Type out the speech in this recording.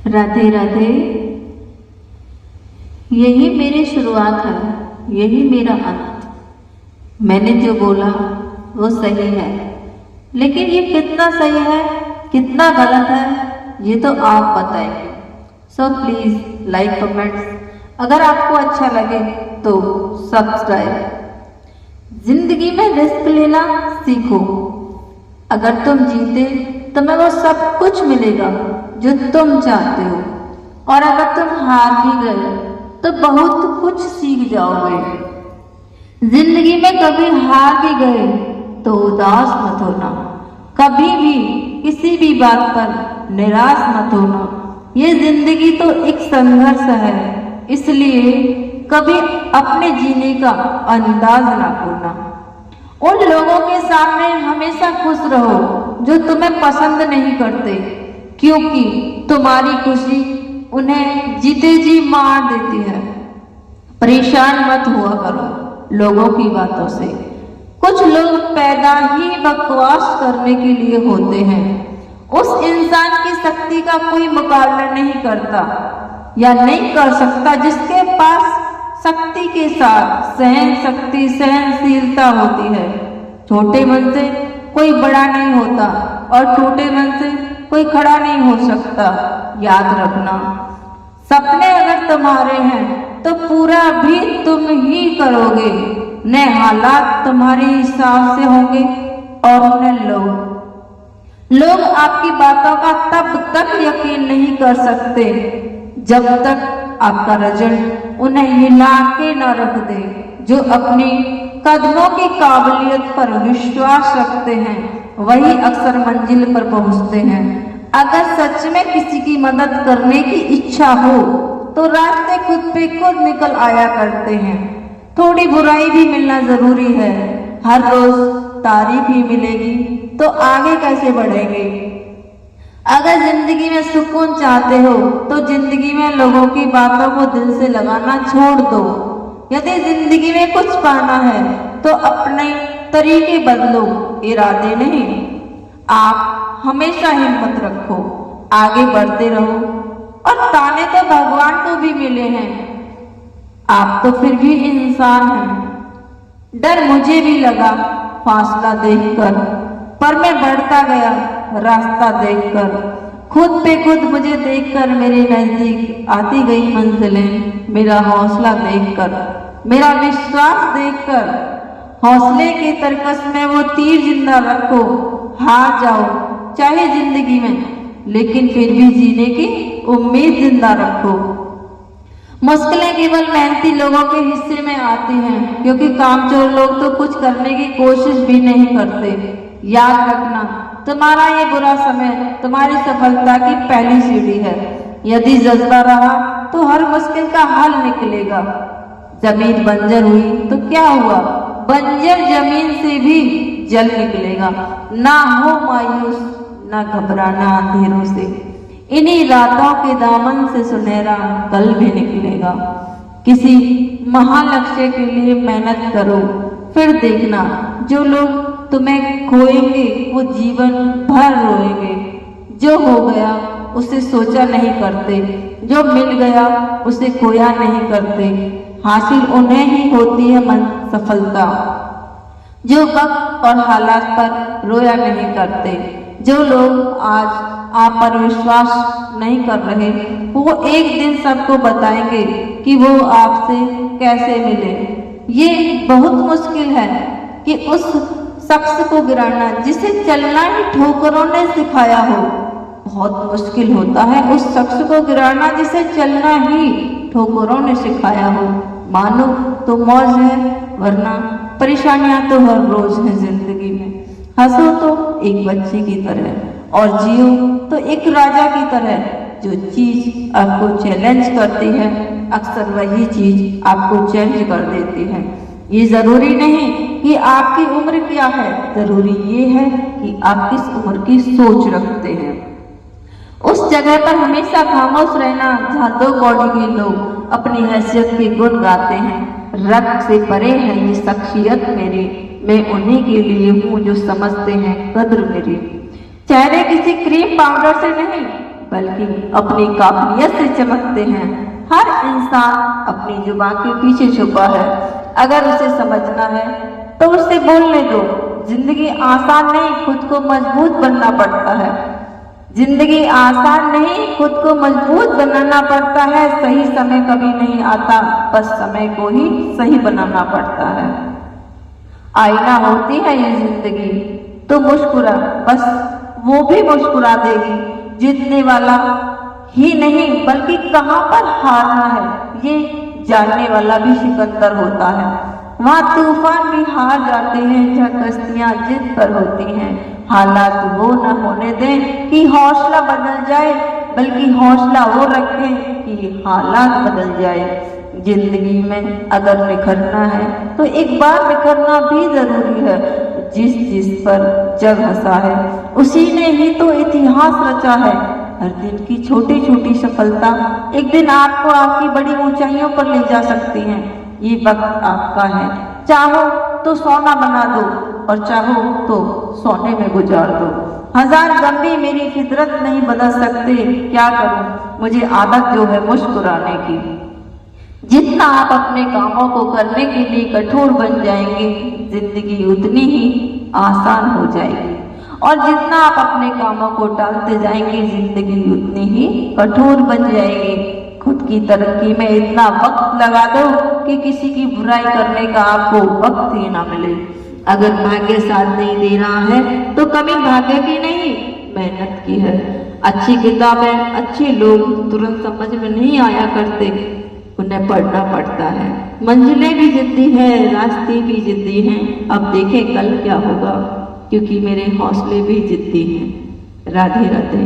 राधे राधे। यही मेरी शुरुआत है, यही मेरा अंत। मैंने जो बोला वो सही है, लेकिन ये कितना सही है कितना गलत है ये तो आप बताएंगे। सो प्लीज लाइक कमेंट्स, अगर आपको अच्छा लगे तो सब्सक्राइब। जिंदगी में रिस्क लेना सीखो। अगर तुम जीते तुम्हें वो सब कुछ मिलेगा जो तुम चाहते हो, और अगर तुम हार भी गए तो बहुत कुछ सीख जाओगे। जिंदगी में कभी हार भी गए तो उदास मत होना, कभी भी किसी भी बात पर निराश मत होना। ये जिंदगी तो एक संघर्ष है, इसलिए कभी अपने जीने का अंदाज ना खोना। उन लोगों के सामने हमेशा खुश रहो जो तुम्हें पसंद नहीं करते, क्योंकि तुम्हारी खुशी उन्हें जीते जी मार देती है। परेशान मत हुआ करो लोगों की बातों से। कुछ लोग पैदा ही बकवास करने के लिए होते हैं। उस इंसान की शक्ति का कोई मुकाबला नहीं करता या नहीं कर सकता जिसके पास शक्ति के साथ सहन शक्ति सहनशीलता होती है। छोटे मन से कोई बड़ा नहीं होता और टूटे मन से कोई खड़ा नहीं हो सकता। याद रखना, सपने अगर तुम्हारे हैं तो पूरा भी तुम ही करोगे। न हालात तुम्हारे हिसाब से होंगे और न लोग आपकी बातों का तब तक यकीन नहीं कर सकते जब तक आपका रिजल्ट उन्हें हिला के न रख दे। जो अपनी कदमों की काबिलियत पर विश्वास रखते हैं वही अक्सर मंजिल पर पहुंचते हैं। अगर सच में किसी की मदद करने की इच्छा हो तो रास्ते खुद पे खुद निकल आया करते हैं। थोड़ी बुराई भी मिलना जरूरी है। हर रोज तारीफ ही मिलेगी तो आगे कैसे बढ़ेंगे। अगर जिंदगी में सुकून चाहते हो तो जिंदगी में लोगों की बातों को दिल से लगाना छोड़ दो। यदि जिंदगी में कुछ पाना है तो अपने तरीके बदलो, इरादे नहीं। आप हमेशा हिम्मत रखो, आगे बढ़ते रहो। और ताने तो भगवान को भी मिले हैं, आप तो फिर भी इंसान हैं। डर मुझे भी लगा फासला देखकर, पर मैं बढ़ता गया रास्ता देखकर। खुद पे खुद मुझे देखकर मेरे नजदीक आती गई मंजिलें। मेरा हौसला देखकर, मेरा विश्वास देखकर। हौसले के तरकस में वो तीर जिंदा रखो। हार जाओ चाहे जिंदगी में, लेकिन फिर भी जीने की उम्मीद जिंदा रखो। मुश्किलें केवल मेहनती लोगों के हिस्से में आती हैं, क्योंकि कामचोर लोग तो कुछ करने की कोशिश भी नहीं करते। याद रखना, तुम्हारा ये बुरा समय तुम्हारी सफलता की पहली सीढ़ी है। यदि जज्बा रहा तो हर मुश्किल का हल निकलेगा। जमीन बंजर हुई तो क्या हुआ, बंजर जमीन से भी जल निकलेगा। ना हो मायूस, ना घबराना अंधेरों से। इन्हीं रातों के दामन से सुनहरा कल भी निकलेगा। किसी महान लक्ष्य के लिए मेहनत करो, फिर देखना जो लोग तुम्हें खोएंगे वो जीवन भर रोएंगे। जो हो गया उसे सोचा नहीं करते, जो मिल गया उसे खोया नहीं करते। हासिल उन्हें ही होती है मन सफलता, जो वक्त और हालात पर रोया नहीं करते। जो लोग आज आप पर विश्वास नहीं कर रहे वो एक दिन सबको बताएंगे कि वो आपसे कैसे मिले। ये बहुत मुश्किल है कि उस शख्स को गिराना जिसे चलना ही ठोकरों ने सिखाया हो। बहुत मुश्किल होता है उस शख्स को गिराना जिसे चलना ही ठोकरों ने सिखाया हो। मानो तो मौज है, वरना परेशानियां तो हर रोज है जिंदगी में। हंसो तो एक बच्चे की तरह और जियो तो एक राजा की तरह। जो चीज आपको चैलेंज करती है अक्सर वही चीज आपको चेंज कर देती है। ये जरूरी नहीं कि आपकी उम्र क्या है, जरूरी ये है कि आप किस उम्र की सोच रखते हैं। उस जगह पर हमेशा खामोश रहना जहाँ दो बॉडी के लोग अपनी हैसियत के गुण गाते हैं। रक्त से परे है ये शख्सियत मेरी, मैं उन्हीं के लिए हूँ जो समझते हैं कद्र मेरी। चेहरे किसी क्रीम पाउडर से नहीं बल्कि अपनी काबिलियत से चमकते हैं। हर इंसान अपनी जुबान के पीछे छुपा है। अगर उसे समझना है तो उससे बोलने दो। जिंदगी आसान नहीं, खुद को मजबूत बनना पड़ता है। जिंदगी आसान नहीं, खुद को मजबूत बनाना पड़ता है। सही समय कभी नहीं आता, बस समय को ही सही बनाना पड़ता है। आईना होती है ये जिंदगी, तो मुस्कुरा, बस वो भी मुस्कुरा देगी। जीतने वाला ही नहीं बल्कि कहाँ पर हारना है ये जानने वाला भी सिकंदर होता है। वहाँ तूफान भी हार जाते हैं जहाँ कश्तियाँ जिद पर होती हैं। हालात वो न होने दें कि हौसला बदल जाए, बल्कि हौसला वो रखें कि हालात बदल जाए। जिंदगी में अगर निखरना है तो एक बार निखरना भी जरूरी है। जिस जिस पर जग हंसा है उसी ने ही तो इतिहास रचा है। हर दिन की छोटी छोटी सफलता एक दिन आपको आपकी बड़ी ऊंचाइयों पर ले जा सकती हैं। ये वक्त आपका है, चाहो तो सोना बना दो और चाहो तो सोने में गुजार दो। हजार गम भी मेरी फितरत नहीं बदल सकते, क्या करूं मुझे आदत जो है मुस्कुराने की। जितना आप अपने कामों को करने के लिए कठोर बन जाएंगे जिंदगी उतनी ही आसान हो जाएगी, और जितना आप अपने कामों को टालते जाएंगे जिंदगी उतनी ही कठोर बन जाएगी। खुद की तरक्की में इतना वक्त लगा दो कि किसी की बुराई करने का आपको वक्त ही ना मिले। अगर भाग्य साथ नहीं दे रहा है तो कमी भाग्य की नहीं, मेहनत की है। अच्छी किताबें, अच्छे लोग तुरंत समझ में नहीं आया करते, उन्हें पढ़ना पड़ता है। मंजिलें भी जिद्दी है, रास्ते भी जिद्दी हैं। अब देखें कल क्या होगा, क्योंकि मेरे हौसले भी जिद्दी हैं। राधे राधे।